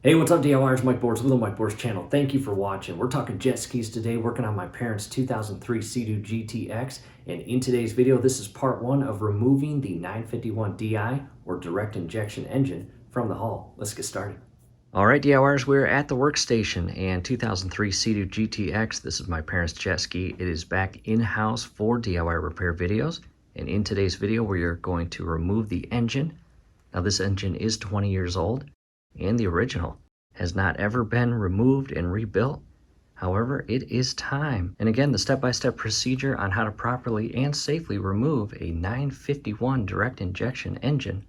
Hey, what's up DIYers? Mike Boards with the Mike Boards channel. Thank you for watching. We're talking jet skis today, working on my parents' 2003 Sea-Doo GTX. And in today's video, this is part one of removing the 951 DI or direct injection engine from the hull. Let's get started. All right, DIYers, we're at the workstation and 2003 Sea-Doo GTX. This is my parents' jet ski. It is back in-house for DIY repair videos. And in today's video, we are going to remove the engine. Now, this engine is 20 years old. And the original has not ever been removed and rebuilt. However, it is time. And again, the step-by-step procedure on how to properly and safely remove a 951 direct injection engine.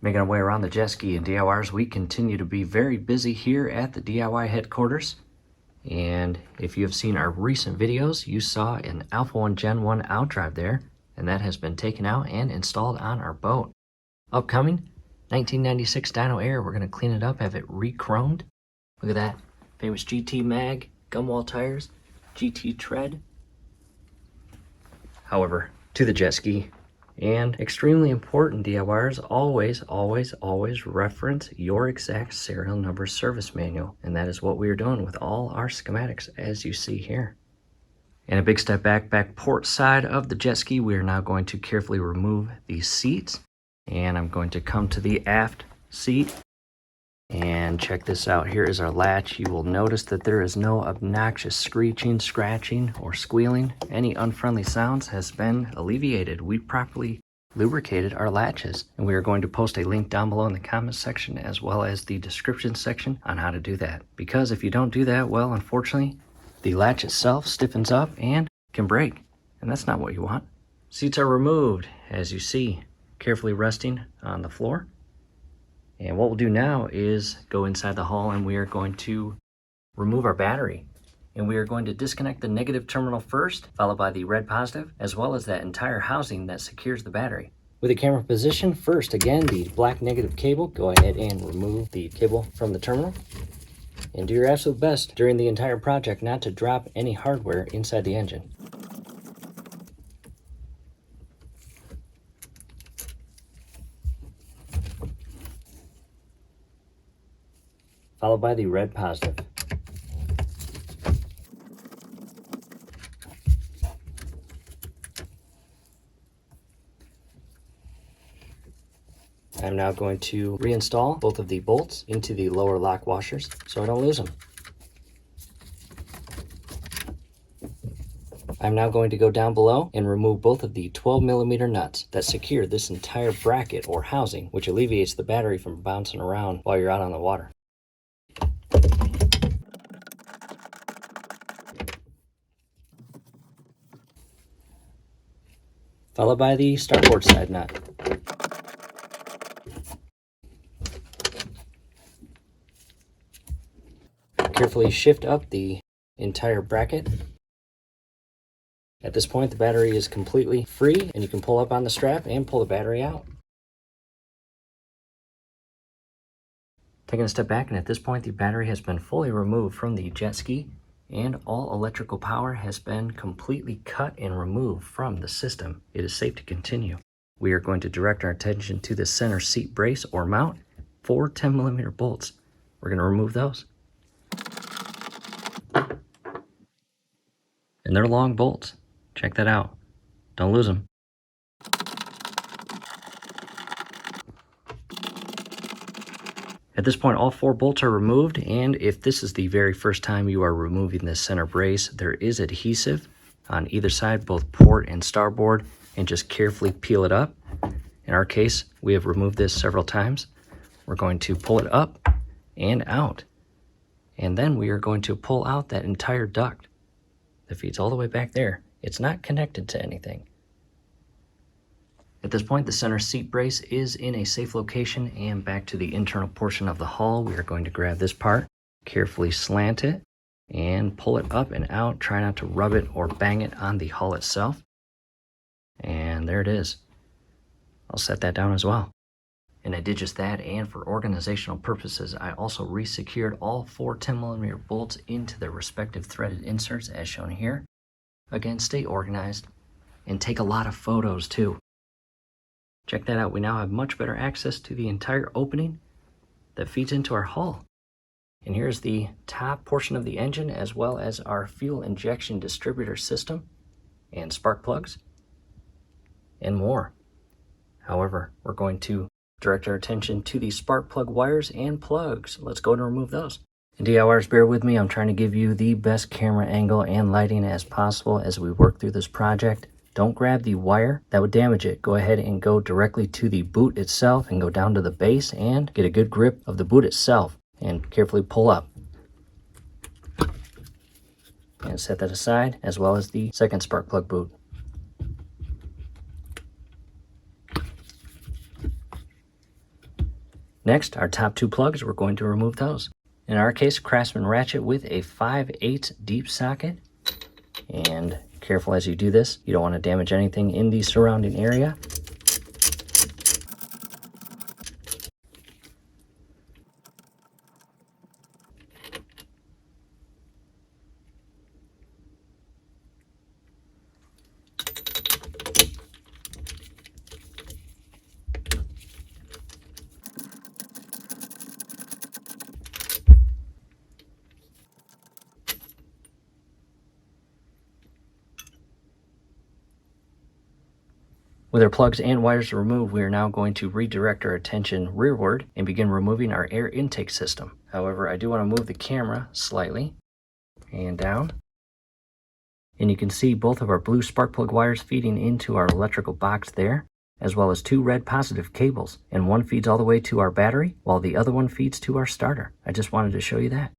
Making our way around the jet ski, and DIYers, we continue to be very busy here at the DIY headquarters. And if you have seen our recent videos, you saw an Alpha 1 Gen 1 outdrive there, and that has been taken out and installed on our boat. Upcoming, 1996 Dyno Air. We're going to clean it up, have it re-chromed. Look at that. Famous GT mag, gumwall tires, GT tread. However, to the jet ski. And extremely important, DIYers, always reference your exact serial number service manual. And that is what we are doing with all our schematics, as you see here. And a big step back port side of the jet ski. We are now going to carefully remove these seats. And I'm going to come to the aft seat and check this out. Here is our latch. You will notice that there is no obnoxious screeching, scratching, or squealing. Any unfriendly sounds has been alleviated. We properly lubricated our latches, and we are going to post a link down below in the comments section as well as the description section on how to do that. Because if you don't do that, well, unfortunately, the latch itself stiffens up and can break, and that's not what you want. Seats are removed, as you see, carefully resting on the floor. And what we'll do now is go inside the hull, and we are going to remove our battery. And we are going to disconnect the negative terminal first, followed by the red positive, as well as that entire housing that secures the battery. With the camera position, first again, the black negative cable, go ahead and remove the cable from the terminal. And do your absolute best during the entire project not to drop any hardware inside the engine. Followed by the red positive. I'm now going to reinstall both of the bolts into the lower lock washers so I don't lose them. I'm now going to go down below and remove both of the 12mm nuts that secure this entire bracket or housing, which alleviates the battery from bouncing around while you're out on the water. Followed by the starboard side nut. Carefully shift up the entire bracket. At this point, the battery is completely free, and you can pull up on the strap and pull the battery out. Taking a step back, and at this point, the battery has been fully removed from the jet ski, and all electrical power has been completely cut and removed from the system. It is safe to continue. We are going to direct our attention to the center seat brace or mount. 4 10mm bolts. We're going to remove those. And they're long bolts. Check that out. Don't lose them. At this point, all 4 bolts are removed, and if this is the very first time you are removing this center brace, there is adhesive on either side, both port and starboard, and just carefully peel it up. In our case, we have removed this several times. We're going to pull it up and out, and then we are going to pull out that entire duct that feeds all the way back there. It's not connected to anything. At this point, the center seat brace is in a safe location, and back to the internal portion of the hull, we are going to grab this part, carefully slant it, and pull it up and out. Try not to rub it or bang it on the hull itself. And there it is. I'll set that down as well. And I did just that, and for organizational purposes, I also re-secured all 4 10mm bolts into their respective threaded inserts as shown here. Again, stay organized and take a lot of photos too. Check that out. We now have much better access to the entire opening that feeds into our hull. And here's the top portion of the engine, as well as our fuel injection distributor system and spark plugs and more. However, we're going to direct our attention to the spark plug wires and plugs. Let's go and remove those. And DIYers, bear with me. I'm trying to give you the best camera angle and lighting as possible as we work through this project. Don't grab the wire, that would damage it. Go ahead and go directly to the boot itself and go down to the base and get a good grip of the boot itself and carefully pull up. And set that aside, as well as the second spark plug boot. Next, our top two plugs, we're going to remove those. In our case, Craftsman ratchet with a 5/8 deep socket. And careful as you do this, you don't want to damage anything in the surrounding area. With our plugs and wires removed, we are now going to redirect our attention rearward and begin removing our air intake system. However, I do want to move the camera slightly and down. And you can see both of our blue spark plug wires feeding into our electrical box there, as well as two red positive cables. And one feeds all the way to our battery, while the other one feeds to our starter. I just wanted to show you that.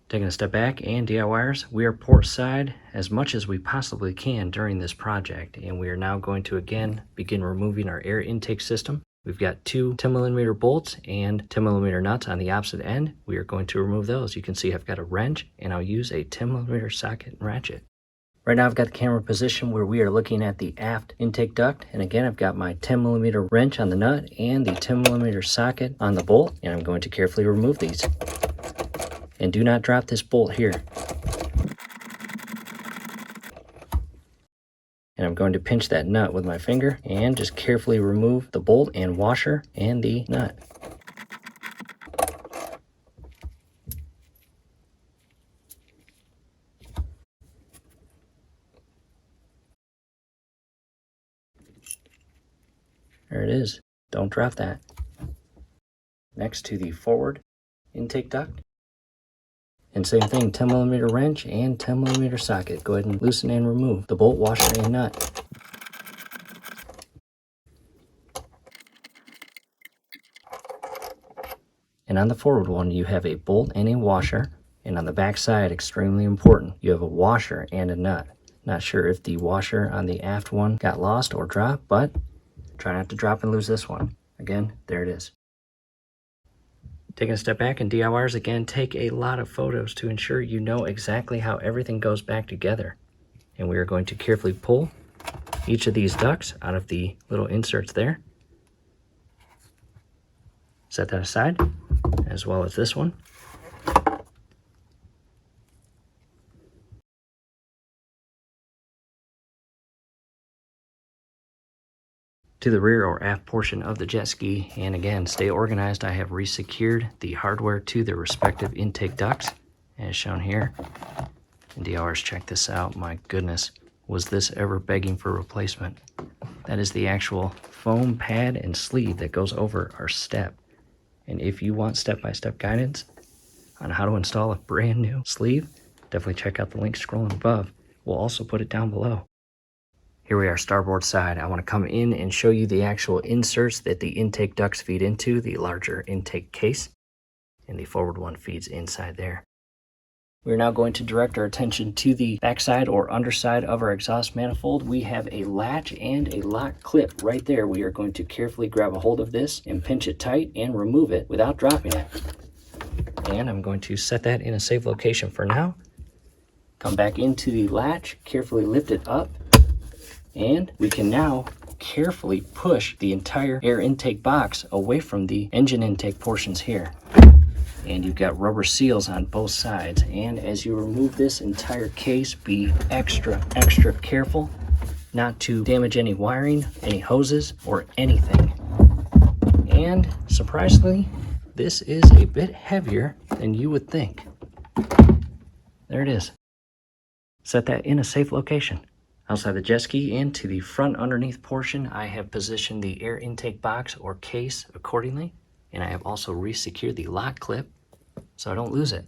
Taking a step back, and DIYers, we are port side as much as we possibly can during this project, and we are now going to again begin removing our air intake system. We've got two 10mm bolts and 10mm nuts on the opposite end. We are going to remove those. You can see I've got a wrench, and I'll use a 10mm socket and ratchet. Right now I've got the camera position where we are looking at the aft intake duct, and again I've got my 10mm wrench on the nut and the 10mm socket on the bolt, and I'm going to carefully remove these. And do not drop this bolt here. And I'm going to pinch that nut with my finger and just carefully remove the bolt and washer and the nut. There it is. Don't drop that. Next to the forward intake duct. And same thing, 10mm wrench and 10mm socket. Go ahead and loosen and remove the bolt, washer, and nut. And on the forward one, you have a bolt and a washer. And on the back side, extremely important, you have a washer and a nut. Not sure if the washer on the aft one got lost or dropped, but try not to drop and lose this one. Again, there it is. Taking a step back, and DIYers, again, take a lot of photos to ensure you know exactly how everything goes back together. And we are going to carefully pull each of these ducts out of the little inserts there. Set that aside, as well as this one. To the rear or aft portion of the jet ski, and again, stay organized. I have resecured the hardware to their respective intake ducts as shown here. And DIYers, check this out. My goodness, was this ever begging for replacement? That is the actual foam pad and sleeve that goes over our step. And if you want step-by-step guidance on how to install a brand new sleeve, definitely check out the link scrolling above. We'll also put it down below. Here we are, starboard side. I want to come in and show you the actual inserts that the intake ducts feed into, the larger intake case, and the forward one feeds inside there. We're now going to direct our attention to the backside or underside of our exhaust manifold. We have a latch and a lock clip right there. We are going to carefully grab a hold of this and pinch it tight and remove it without dropping it. And I'm going to set that in a safe location for now. Come back into the latch, carefully lift it up, and we can now carefully push the entire air intake box away from the engine intake portions here. And you've got rubber seals on both sides. And as you remove this entire case, be extra careful not to damage any wiring, any hoses, or anything. And surprisingly, this is a bit heavier than you would think. There it is. Set that in a safe location. Outside the jet ski and to the front underneath portion, I have positioned the air intake box or case accordingly, and I have also re-secured the lock clip so I don't lose it.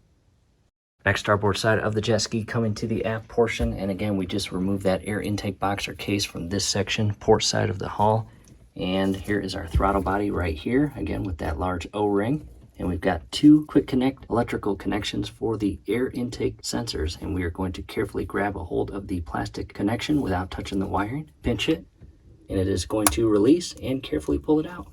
Back starboard side of the jet ski coming to the aft portion, and again we just removed that air intake box or case from this section, port side of the hull. And here is our throttle body right here, again with that large O-ring. And we've got two quick connect electrical connections for the air intake sensors, and we are going to carefully grab a hold of the plastic connection without touching the wiring, pinch it, and it is going to release and carefully pull it out.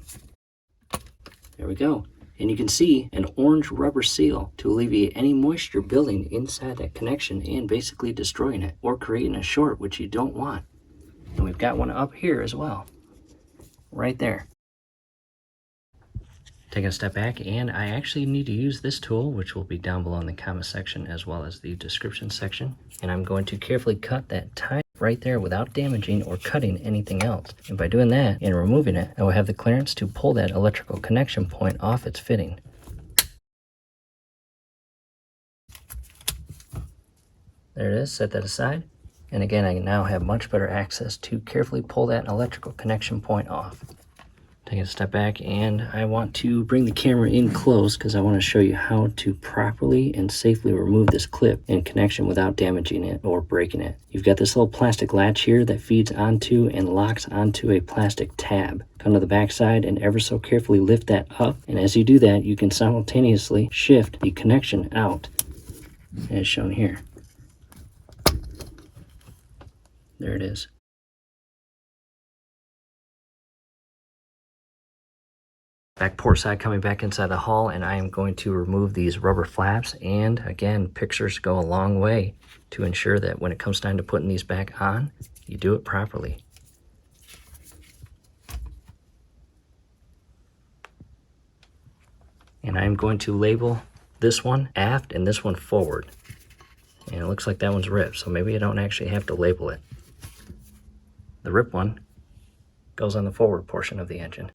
There we go. And you can see an orange rubber seal to alleviate any moisture building inside that connection and basically destroying it or creating a short, which you don't want. And we've got one up here as well, right there. Taking a step back, and I actually need to use this tool, which will be down below in the comment section as well as the description section. And I'm going to carefully cut that tie right there without damaging or cutting anything else. And by doing that and removing it, I will have the clearance to pull that electrical connection point off its fitting. There it is, set that aside. And again, I now have much better access to carefully pull that electrical connection point off. Take a step back, and I want to bring the camera in close because I want to show you how to properly and safely remove this clip and connection without damaging it or breaking it. You've got this little plastic latch here that feeds onto and locks onto a plastic tab. Come to the back side and ever so carefully lift that up, and as you do that, you can simultaneously shift the connection out as shown here. There it is. Back port side coming back inside the hull, and I am going to remove these rubber flaps. And again, pictures go a long way to ensure that when it comes time to putting these back on, you do it properly. And I'm going to label this one aft and this one forward. And it looks like that one's ripped, so maybe I don't actually have to label it. The ripped one goes on the forward portion of the engine.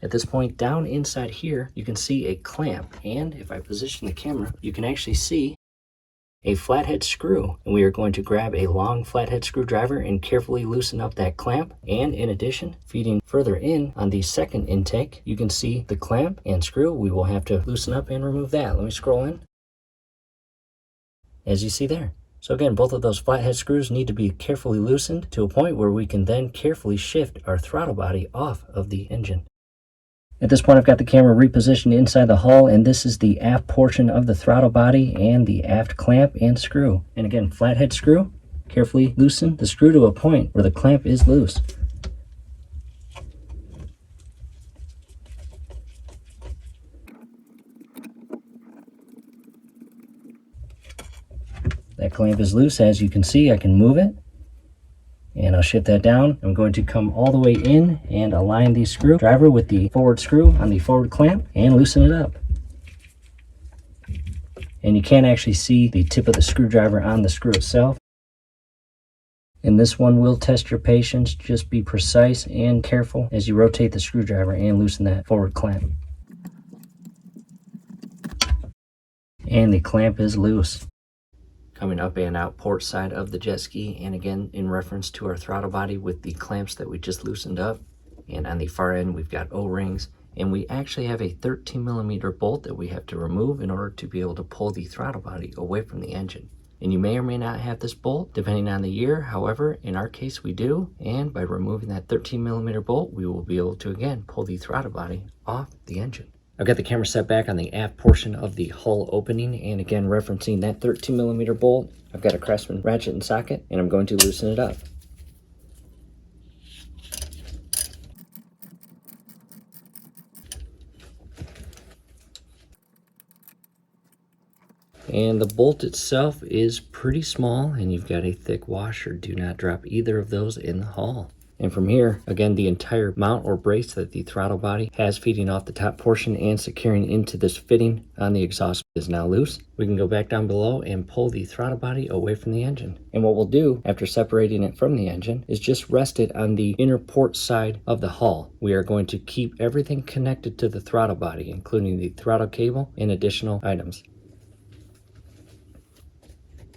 At this point, down inside here, you can see a clamp, and if I position the camera, you can actually see a flathead screw. And we are going to grab a long flathead screwdriver and carefully loosen up that clamp. And in addition, feeding further in on the second intake, you can see the clamp and screw. We will have to loosen up and remove that. Let me scroll in. As you see there. So again, both of those flathead screws need to be carefully loosened to a point where we can then carefully shift our throttle body off of the engine. At this point, I've got the camera repositioned inside the hull, and this is the aft portion of the throttle body and the aft clamp and screw. And again, flathead screw, carefully loosen the screw to a point where the clamp is loose. That clamp is loose. As you can see, I can move it. And I'll shift that down. I'm going to come all the way in and align the screwdriver with the forward screw on the forward clamp and loosen it up. And you can actually see the tip of the screwdriver on the screw itself. And this one will test your patience. Just be precise and careful as you rotate the screwdriver and loosen that forward clamp. And the clamp is loose. Coming up and out port side of the jet ski, and again in reference to our throttle body with the clamps that we just loosened up, and on the far end we've got O-rings, and we actually have a 13mm bolt that we have to remove in order to be able to pull the throttle body away from the engine. And you may or may not have this bolt depending on the year. However, in our case we do, and by removing that 13mm bolt we will be able to again pull the throttle body off the engine. I've got the camera set back on the aft portion of the hull opening, and again referencing that 13mm bolt, I've got a Craftsman ratchet and socket, and I'm going to loosen it up. And the bolt itself is pretty small, and you've got a thick washer. Do not drop either of those in the hull. And from here, again, the entire mount or brace that the throttle body has feeding off the top portion and securing into this fitting on the exhaust is now loose. We can go back down below and pull the throttle body away from the engine. And what we'll do after separating it from the engine is just rest it on the inner port side of the hull. We are going to keep everything connected to the throttle body, including the throttle cable and additional items.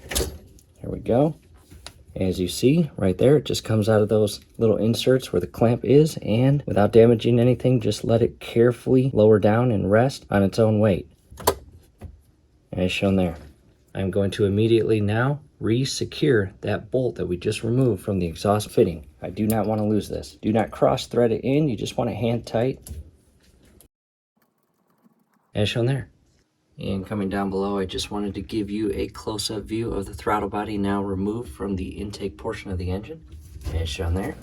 There we go. As you see right there, it just comes out of those little inserts where the clamp is, and without damaging anything, just let it carefully lower down and rest on its own weight, as shown there. I'm going to immediately now re-secure that bolt that we just removed from the exhaust fitting. I do not want to lose this. Do not cross thread it in, you just want it hand tight, as shown there. And coming down below, I just wanted to give you a close-up view of the throttle body now removed from the intake portion of the engine, as shown there.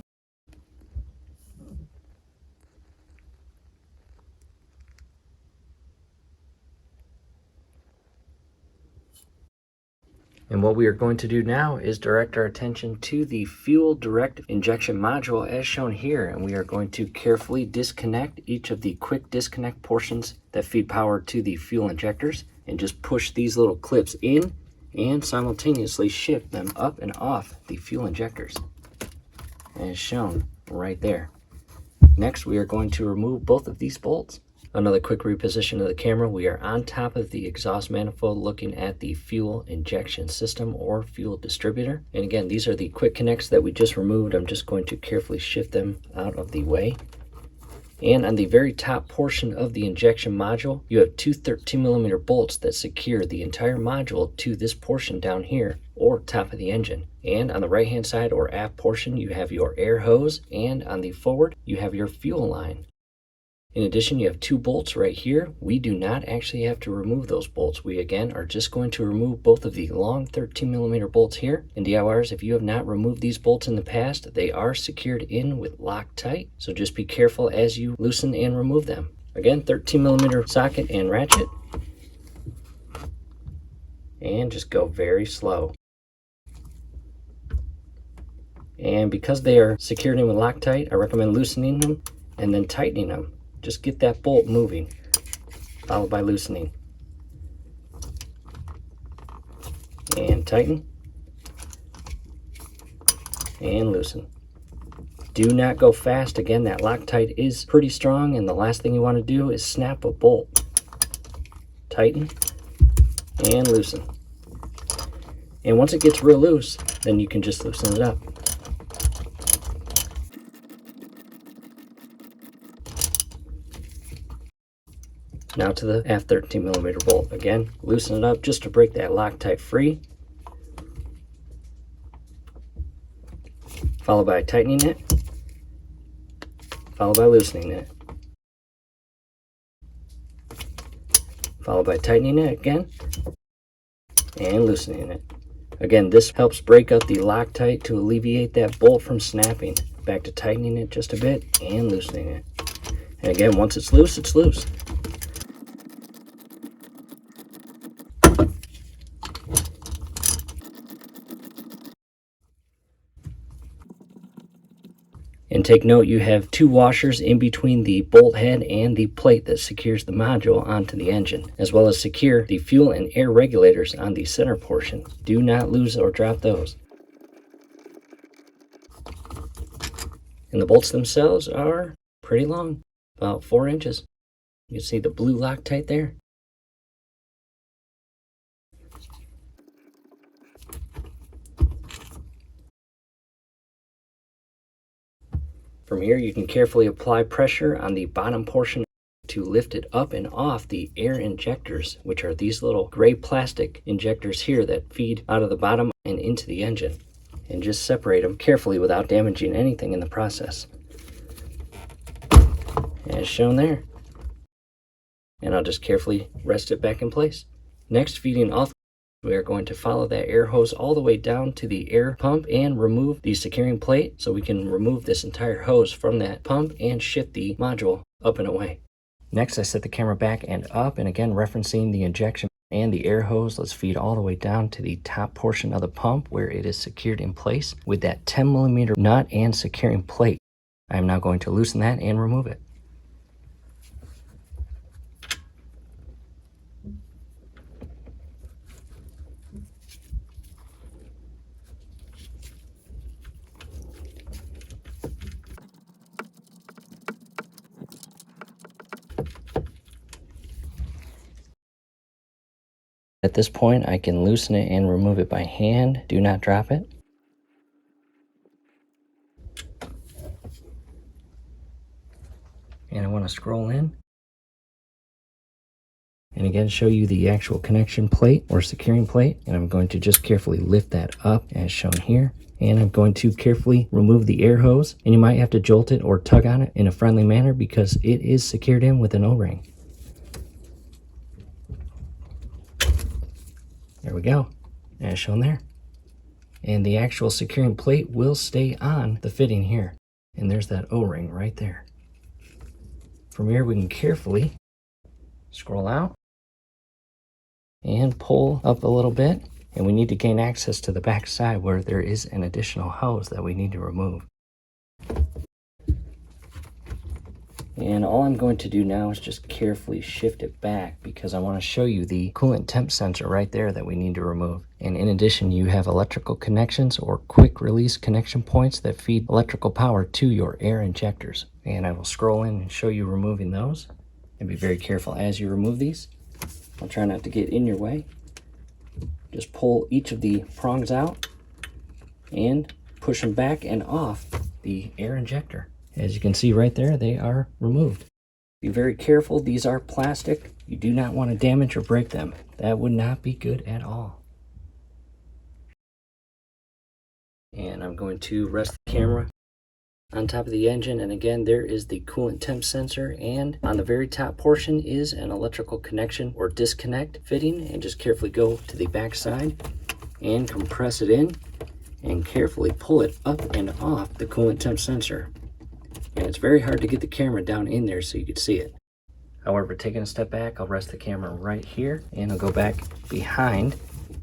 And what we are going to do now is direct our attention to the fuel direct injection module as shown here, and we are going to carefully disconnect each of the quick disconnect portions that feed power to the fuel injectors, and just push these little clips in and simultaneously shift them up and off the fuel injectors, as shown right there. Next, we are going to remove both of these bolts. Another quick reposition of the camera. We are on top of the exhaust manifold looking at the fuel injection system or fuel distributor. And again, these are the quick connects that we just removed. I'm just going to carefully shift them out of the way. And on the very top portion of the injection module, you have two 13mm bolts that secure the entire module to this portion down here, or top of the engine. And on the right hand side or aft portion, you have your air hose, and on the forward, you have your fuel line. In addition, you have two bolts right here. We do not actually have to remove those bolts. We again are just going to remove both of the long 13mm bolts here. And DIYers, if you have not removed these bolts in the past, they are secured in with Loctite. So just be careful as you loosen and remove them. Again, 13mm socket and ratchet. And just go very slow. And because they are secured in with Loctite, I recommend loosening them and then tightening them. Just get that bolt moving, followed by loosening. And tighten. And loosen. Do not go fast. Again, that Loctite is pretty strong, and the last thing you want to do is snap a bolt. Tighten and loosen. And once it gets real loose, then you can just loosen it up. Now to the aft 13mm bolt. Again, loosen it up just to break that Loctite free. Followed by tightening it. Followed by loosening it. Followed by tightening it again. And loosening it. Again, this helps break up the Loctite to alleviate that bolt from snapping. Back to tightening it just a bit and loosening it. And again, once it's loose, it's loose. And take note, you have two washers in between the bolt head and the plate that secures the module onto the engine, as well as secure the fuel and air regulators on the center portion. Do not lose or drop those. And the bolts themselves are pretty long, about 4 inches. You can see the blue Loctite there. From here, you can carefully apply pressure on the bottom portion to lift it up and off the air injectors, which are these little gray plastic injectors here that feed out of the bottom and into the engine. And just separate them carefully without damaging anything in the process, as shown there. And I'll just carefully rest it back in place. Next, feeding off, we are going to follow that air hose all the way down to the air pump and remove the securing plate, so we can remove this entire hose from that pump and shift the module up and away. Next, I set the camera back and up, and again referencing the injection And the air hose, let's feed all the way down to the top portion of the pump where it is secured in place with that 10mm nut and securing plate. I am now going to loosen that and remove it. At this point, I can loosen it and remove it by hand. Do not drop it. And I want to scroll in. And again, show you the actual connection plate or securing plate. And I'm going to just carefully lift that up as shown here. And I'm going to carefully remove the air hose. And you might have to jolt it or tug on it in a friendly manner because it is secured in with an O-ring. There we go, as shown there. And the actual securing plate will stay on the fitting here. And there's that O-ring right there. From here, we can carefully scroll out and pull up a little bit. And we need to gain access to the back side where there is an additional hose that we need to remove. And all I'm going to do now is just carefully shift it back because I want to show you the coolant temp sensor right there that we need to remove. And in addition, you have electrical connections or quick release connection points that feed electrical power to your air injectors. And I will scroll in and show you removing those. And be very careful as you remove these. I'll try not to get in your way. Just pull each of the prongs out and push them back and off the air injector. As you can see right there, they are removed. Be very careful. These are plastic. You do not want to damage or break them. That would not be good at all. And I'm going to rest the camera on top of the engine. And again, there is the coolant temp sensor. And on the very top portion is an electrical connection or disconnect fitting. And just carefully go to the back side and compress it in and carefully pull it up and off the coolant temp sensor. And it's very hard to get the camera down in there so you can see it. However, taking a step back, I'll rest the camera right here and I'll go back behind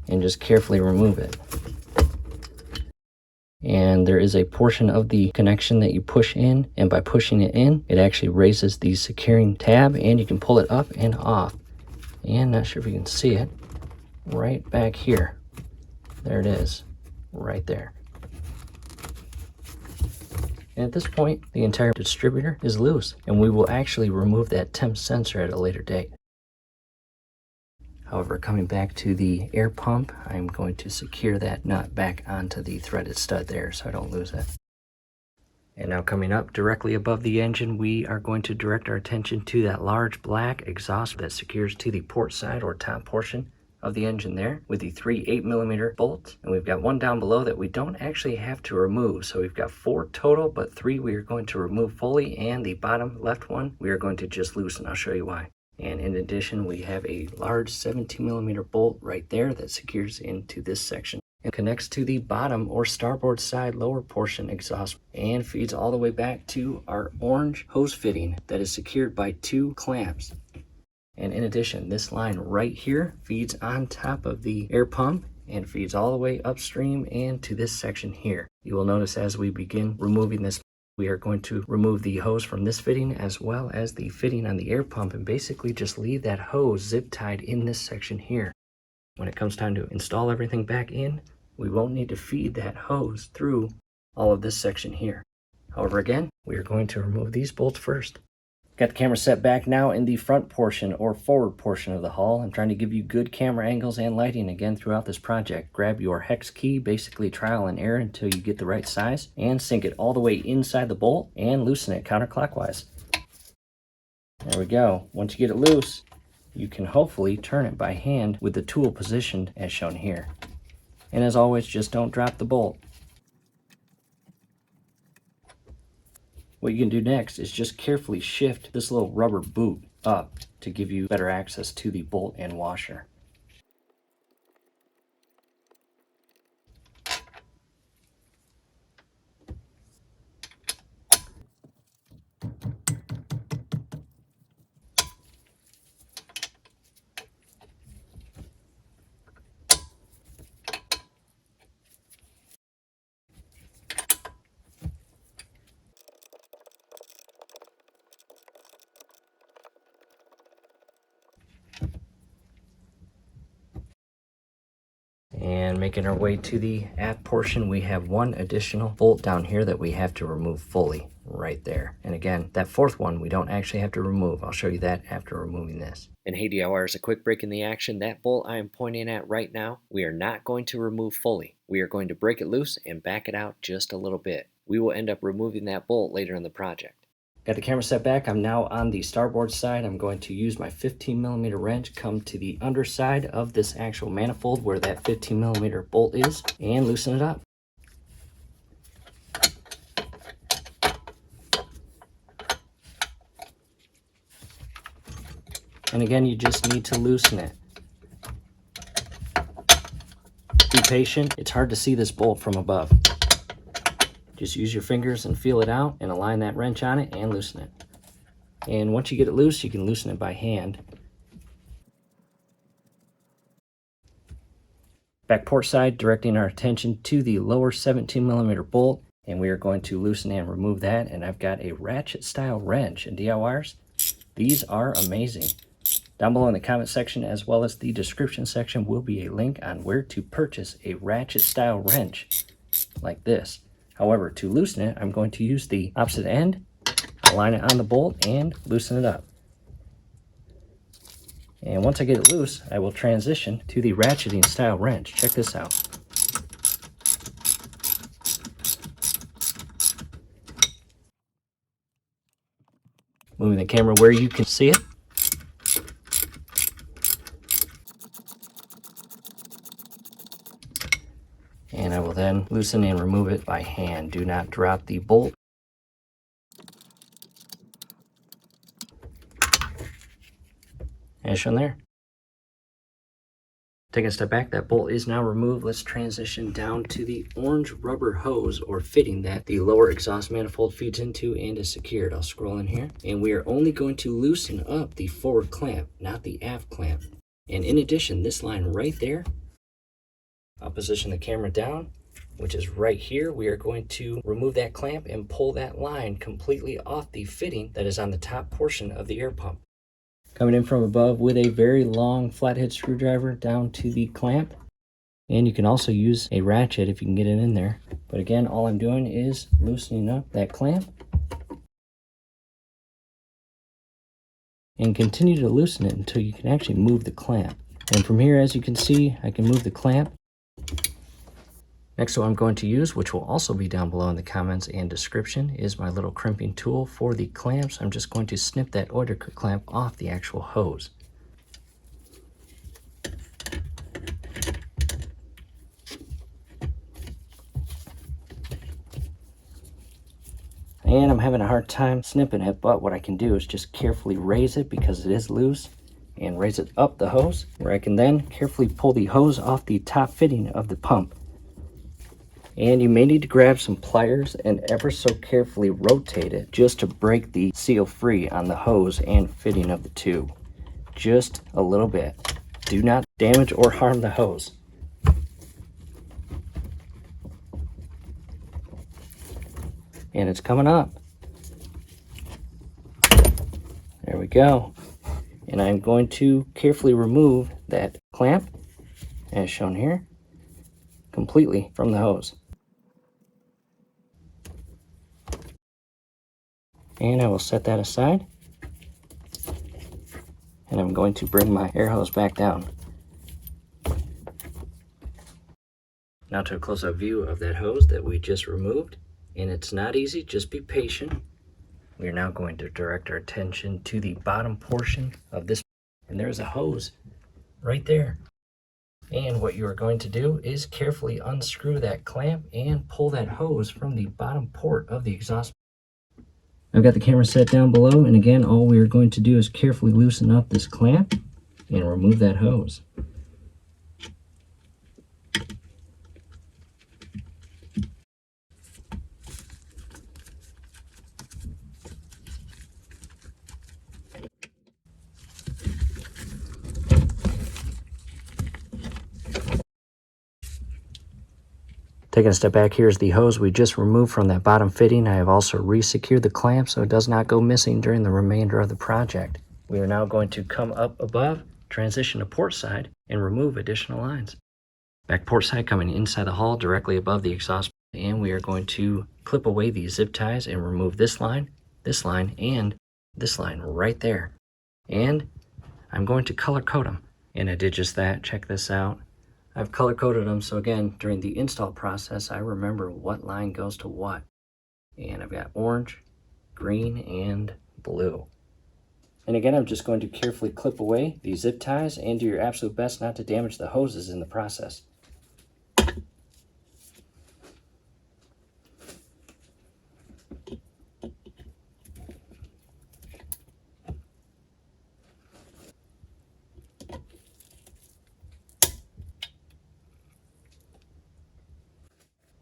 and just carefully remove it. And there is a portion of the connection that you push in, and by pushing it in, it actually raises the securing tab and you can pull it up and off. And not sure if you can see it, right back here. There it is, right there. And at this point, the entire distributor is loose, and we will actually remove that temp sensor at a later date. However, coming back to the air pump, I'm going to secure that nut back onto the threaded stud there so I don't lose it. And now coming up directly above the engine, we are going to direct our attention to that large black exhaust that secures to the port side or top portion of the engine there with the 3 8mm bolts. And we've got one down below that we don't actually have to remove. So we've got 4 total, but 3 we are going to remove fully, and the bottom left one we are going to just loosen. I'll show you why. And in addition, we have a large 17mm bolt right there that secures into this section and connects to the bottom or starboard side lower portion exhaust and feeds all the way back to our orange hose fitting that is secured by 2 clamps. And in addition, this line right here feeds on top of the air pump and feeds all the way upstream and to this section here. You will notice as we begin removing this, we are going to remove the hose from this fitting as well as the fitting on the air pump and basically just leave that hose zip tied in this section here. When it comes time to install everything back in, we won't need to feed that hose through all of this section here. However, again, we are going to remove these bolts first. Got the camera set back now in the front portion or forward portion of the hull. I'm trying to give you good camera angles and lighting again throughout this project. Grab your hex key, basically trial and error until you get the right size, and sink it all the way inside the bolt and loosen it counterclockwise. There we go. Once you get it loose, you can hopefully turn it by hand with the tool positioned as shown here. And as always, just don't drop the bolt. What you can do next is just carefully shift this little rubber boot up to give you better access to the bolt and washer. making our way to the aft portion, we have one additional bolt down here that we have to remove fully right there. And again, that fourth one we don't actually have to remove. I'll show you that after removing this. And hey DIYers, a quick break in the action. That bolt I am pointing at right now, we are not going to remove fully. We are going to break it loose and back it out just a little bit. We will end up removing that bolt later in the project. Got the camera set back. I'm now on the starboard side. I'm going to use my 15mm wrench, come to the underside of this actual manifold where that 15mm bolt is, and loosen it up. And again, you just need to loosen it. Be patient. It's hard to see this bolt from above. Just use your fingers and feel it out and align that wrench on it and loosen it. And once you get it loose, you can loosen it by hand. Back port side, directing our attention to the lower 17mm bolt, and we are going to loosen and remove that. And I've got a ratchet style wrench. And DIYers, these are amazing. Down below in the comment section as well as the description section will be a link on where to purchase a ratchet style wrench like this. However, to loosen it, I'm going to use the opposite end, align it on the bolt, and loosen it up. And once I get it loose, I will transition to the ratcheting style wrench. Check this out. Moving the camera where you can see it. And I will then loosen and remove it by hand. Do not drop the bolt. As shown there. Taking a step back, that bolt is now removed. Let's transition down to the orange rubber hose or fitting that the lower exhaust manifold feeds into and is secured. I'll scroll in here, and we are only going to loosen up the forward clamp, not the aft clamp. And in addition, this line right there, I'll position the camera down, which is right here. We are going to remove that clamp and pull that line completely off the fitting that is on the top portion of the air pump. Coming in from above with a very long flathead screwdriver down to the clamp. And you can also use a ratchet if you can get it in there. But again, all I'm doing is loosening up that clamp. And continue to loosen it until you can actually move the clamp. And from here, as you can see, I can move the clamp. Next one I'm going to use, which will also be down below in the comments and description, is my little crimping tool for the clamps. I'm just going to snip that oyster clamp off the actual hose. And I'm having a hard time snipping it, but what I can do is just carefully raise it because it is loose, and raise it up the hose, where I can then carefully pull the hose off the top fitting of the pump. And you may need to grab some pliers and ever so carefully rotate it just to break the seal free on the hose and fitting of the tube. Just a little bit. Do not damage or harm the hose. And it's coming up. There we go. And I'm going to carefully remove that clamp, as shown here, completely from the hose. And I will set that aside. And I'm going to bring my air hose back down. Now to a close-up view of that hose that we just removed. And it's not easy, just be patient. We are now going to direct our attention to the bottom portion of this. And there's a hose right there. And what you are going to do is carefully unscrew that clamp and pull that hose from the bottom port of the exhaust. I've got the camera set down below, and again, all we are going to do is carefully loosen up this clamp and remove that hose. Taking a step back, here's the hose we just removed from that bottom fitting. I have also re-secured the clamp so it does not go missing during the remainder of the project. We are now going to come up above, transition to port side, and remove additional lines. Back port side coming inside the hull directly above the exhaust, and we are going to clip away these zip ties and remove this line, and this line right there. And I'm going to color code them. And I did just that. Check this out. I've color coded them, so again, during the install process, I remember what line goes to what. And I've got orange, green, and blue. And again, I'm just going to carefully clip away these zip ties and do your absolute best not to damage the hoses in the process.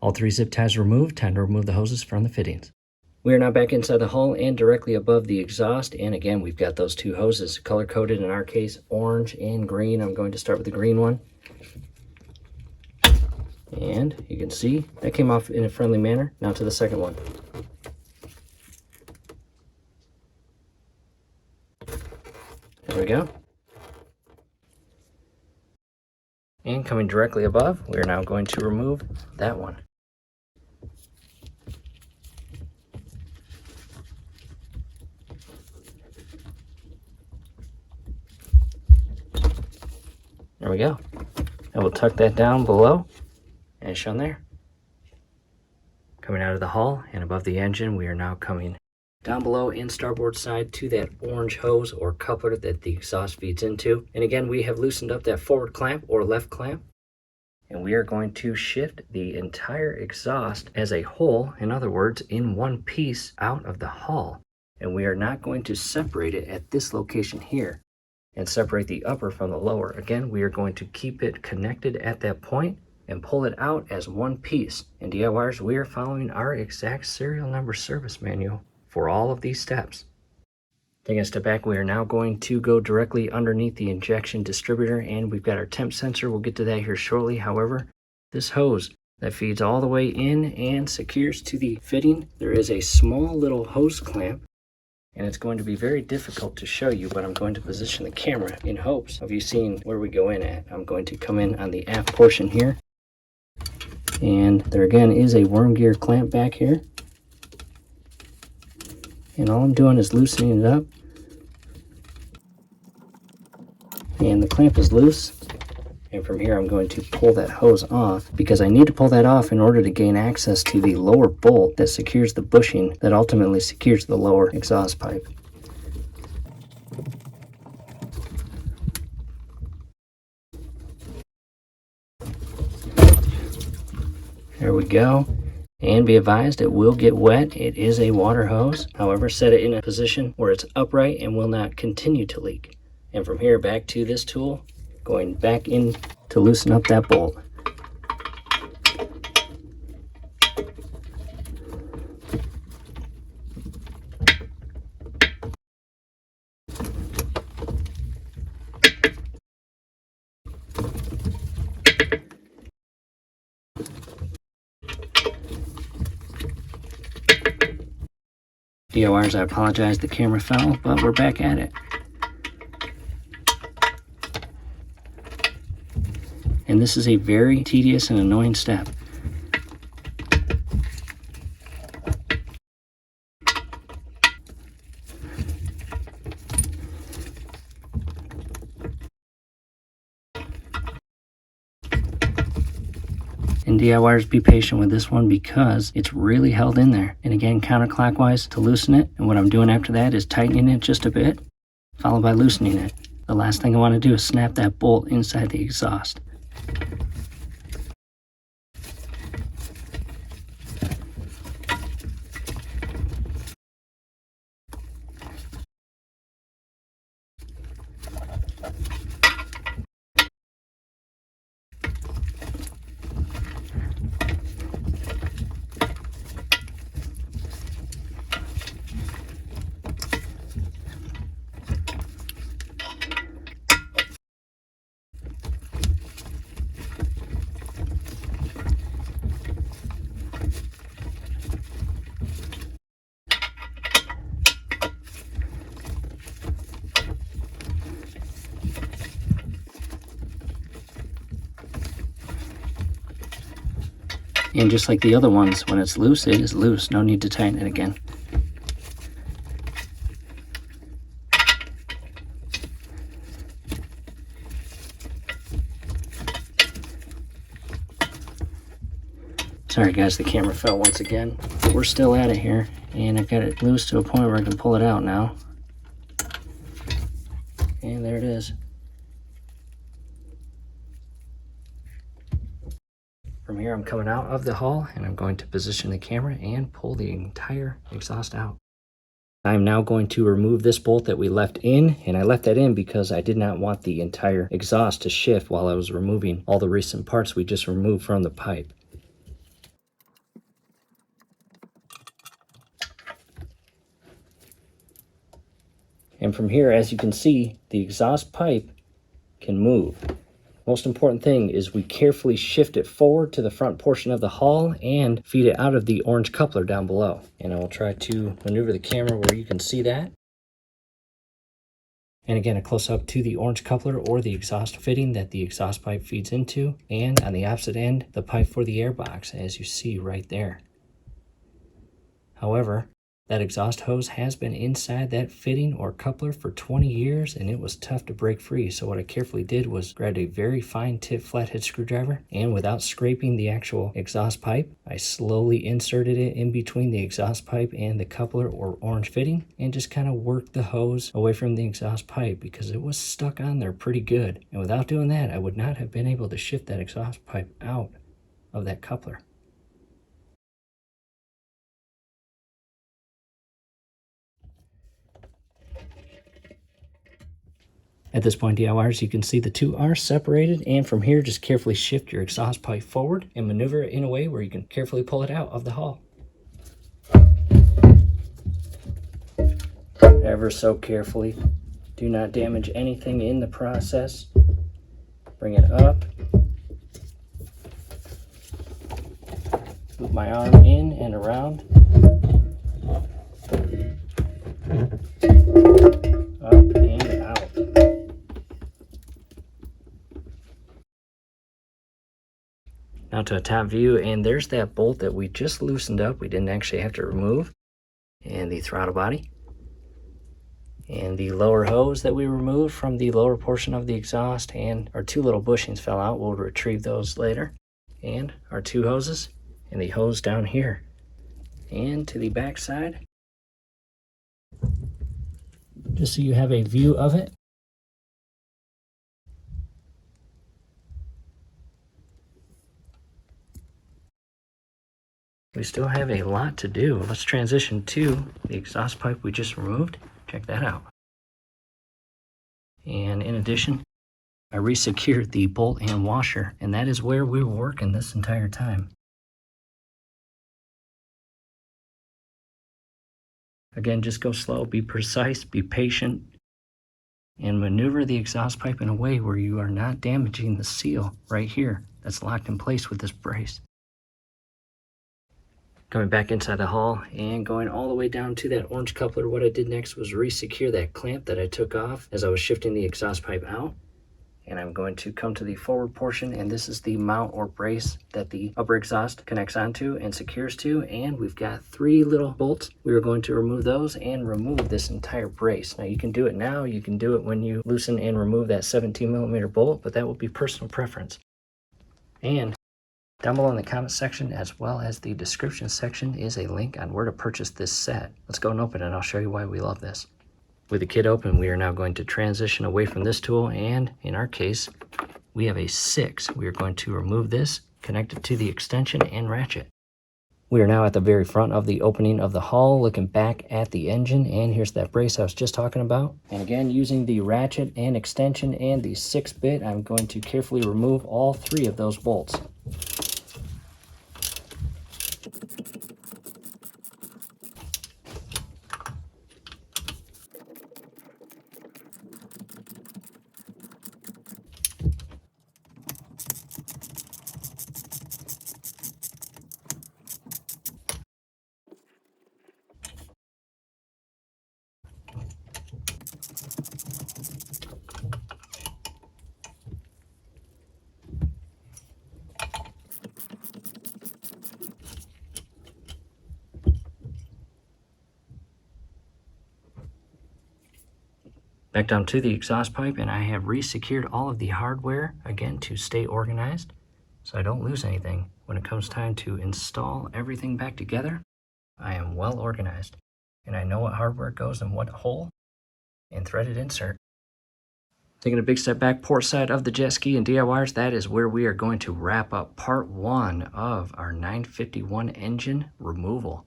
All 3 zip ties removed, time to remove the hoses from the fittings. We are now back inside the hull and directly above the exhaust, and again we've got those 2 hoses color coded, in our case orange and green. I'm going to start with the green one, and you can see that came off in a friendly manner. Now to the second one. There we go. And coming directly above, we are now going to remove that one. There we go. And we'll tuck that down below, as shown there. Coming out of the hull and above the engine, we are now coming down below in starboard side to that orange hose or coupler that the exhaust feeds into. And again, we have loosened up that forward clamp or left clamp, and we are going to shift the entire exhaust as a whole, in other words, in one piece out of the hull. And we are not going to separate it at this location here and separate the upper from the lower. Again, we are going to keep it connected at that point and pull it out as one piece. And DIYers, we are following our exact serial number service manual for all of these steps. Taking a step back, we are now going to go directly underneath the injection distributor, and we've got our temp sensor. We'll get to that here shortly. However, this hose that feeds all the way in and secures to the fitting, there is a small little hose clamp, and it's going to be very difficult to show you, but I'm going to position the camera in hopes of you seeing where we go in at. I'm going to come in on the aft portion here, and there again is a worm gear clamp back here, and all I'm doing is loosening it up, and the clamp is loose. And from here I'm going to pull that hose off, because I need to pull that off in order to gain access to the lower bolt that secures the bushing that ultimately secures the lower exhaust pipe. There we go. And be advised, it will get wet. It is a water hose. However, set it in a position where it's upright and will not continue to leak. And from here back to this tool, going back in to loosen up that bolt. DIYers, I apologize, the camera fell, but we're back at it. And this is a very tedious and annoying step. And DIYers, be patient with this one because it's really held in there. And again, counterclockwise to loosen it. And what I'm doing after that is tightening it just a bit, followed by loosening it. The last thing I want to do is snap that bolt inside the exhaust. And just like the other ones, when it's loose, it is loose. No need to tighten it again. Sorry guys, the camera fell once again. We're still at it here, and I've got it loose to a point where I can pull it out now. And there it is. From here, I'm coming out of the hull, and I'm going to position the camera and pull the entire exhaust out. I'm now going to remove this bolt that we left in, and I left that in because I did not want the entire exhaust to shift while I was removing all the recent parts we just removed from the pipe. And from here, as you can see, the exhaust pipe can move. Most important thing is we carefully shift it forward to the front portion of the hull and feed it out of the orange coupler down below. And I will try to maneuver the camera where you can see that. And again, a close up to the orange coupler or the exhaust fitting that the exhaust pipe feeds into. And on the opposite end, the pipe for the air box, as you see right there. However, that exhaust hose has been inside that fitting or coupler for 20 years, and it was tough to break free. So what I carefully did was grab a very fine tip flathead screwdriver, and without scraping the actual exhaust pipe, I slowly inserted it in between the exhaust pipe and the coupler or orange fitting, and just kind of worked the hose away from the exhaust pipe because it was stuck on there pretty good. And without doing that, I would not have been able to shift that exhaust pipe out of that coupler. At this point, DIYers, you can see the two are separated, and from here, just carefully shift your exhaust pipe forward and maneuver it in a way where you can carefully pull it out of the hull. Ever so carefully. Do not damage anything in the process. Bring it up. Move my arm in and around. Up and out. Now to a top view, and there's that bolt that we just loosened up. We didn't actually have to remove. And the throttle body. And the lower hose that we removed from the lower portion of the exhaust, and our two little bushings fell out. We'll retrieve those later. And our two hoses, and the hose down here. And to the back side, just so you have a view of it. We still have a lot to do. Let's transition to the exhaust pipe we just removed. Check that out. And in addition, I resecured the bolt and washer, and that is where we were working this entire time. Again, just go slow, be precise, be patient, and maneuver the exhaust pipe in a way where you are not damaging the seal right here that's locked in place with this brace. Coming back inside the hull and going all the way down to that orange coupler, what I did next was resecure that clamp that I took off as I was shifting the exhaust pipe out. And I'm going to come to the forward portion, and this is the mount or brace that the upper exhaust connects onto and secures to. And we've got three little bolts. We are going to remove those and remove this entire brace. Now you can do it now, you can do it when you loosen and remove that 17mm bolt, but that will be personal preference. And down below in the comment section, as well as the description section, is a link on where to purchase this set. Let's go and open it, and I'll show you why we love this. With the kit open, we are now going to transition away from this tool, and in our case, we have a 6. We are going to remove this, connect it to the extension, and ratchet. We are now at the very front of the opening of the hull, looking back at the engine, and here's that brace I was just talking about. And again, using the ratchet and extension and the 6-bit, I'm going to carefully remove all 3 of those bolts. Back down to the exhaust pipe, and I have re-secured all of the hardware, again, to stay organized so I don't lose anything. When it comes time to install everything back together, I am well organized, and I know what hardware goes in what hole and threaded insert. Taking a big step back, port side of the jet ski and DIYers, that is where we are going to wrap up part 1 of our 951 engine removal.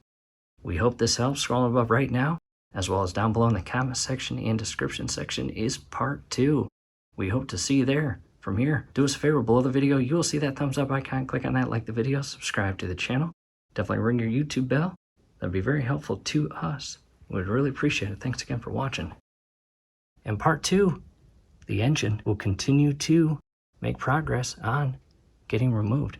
We hope this helps. Scrolling above right now, as well as down below in the comment section and description section, is part 2. We hope to see you there. From here, do us a favor, below the video, you will see that thumbs up icon. Click on that, like the video, subscribe to the channel. Definitely ring your YouTube bell. That'd be very helpful to us. We'd really appreciate it. Thanks again for watching. In part 2, the engine will continue to make progress on getting removed.